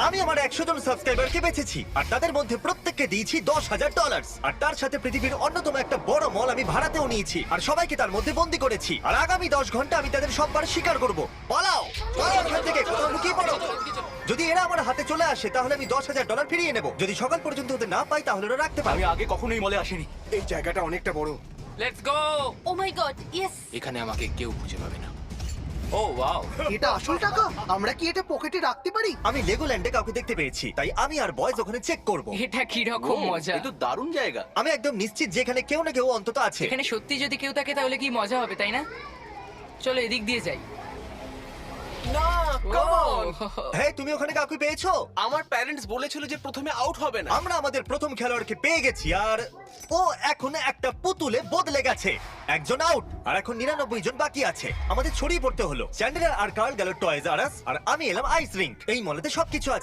আমি আমার 100 জন সাবস্ক্রাইবারকে বেঁচেছি আর তাদের মধ্যে প্রত্যেককে দিয়েছি $10,000 আর তার সাথে পৃথিবীর অন্যতম একটা বড় মল আমি ভাড়াতেও নিয়েছি আর সবাইকে তার মধ্যে বন্দি করেছি আর আগামী 10 ঘন্টা আমি তাদের সববার শিকার করব। পালাও পালাও এখান থেকে, কোথাও লুকিয়ে পড়ো। যদি এরা আমার হাতে চলে আসে তাহলে আমি $10,000 ফিরিয়ে নেব। যদি সকাল পর্যন্ত ওদের না পাই তাহলে ওরা রাখতে পারবে। আমি আগে কখনোই মলে আসিনি। এই জায়গাটা অনেকটা বড়। Let's go. Oh my god, yes. এখানে আমাকে কেউ খুঁজে পাবে না। Oh wow. এটা আসল টাকা? আমরা কি এটা পকেটে রাখতে পারি? আমি লেগোল্যান্ডে কাউকে দেখতে পেয়েছি তাই আমি আর বয়েজ ওখানে চেক করব। এটা কি রকম মজা। এই তো দারুণ জায়গা। আমি একদম নিশ্চিত যে এখানে কেউ না কেউ অন্তত আছে। এখানে সত্যি যদি কেউ থাকে তাহলে কি মজা হবে, তাই না? চলো এদিক দিয়ে যাই। না, come on! হ্যাঁ, তুমি ওখানে কাউকে পেয়েছো? আমার প্যারেন্টস বলেছিল যে প্রথমে আউট হবে না। আমরা আমাদের প্রথম খেলোয়াড়কে পেয়ে গেছি আর ও এখন একটা পুতুলে বদলে গেছে। একজন আউট আর এখন 99 জন বাকি আছে। আমাদের ছড়িয়ে পড়তে হলো। চ্যান্ডেলার আর কার্ল গেল টয়েজ আর আস আর আমি এলাম আইস রিঙ্ক। এই মলেতে সবকিছু আছে।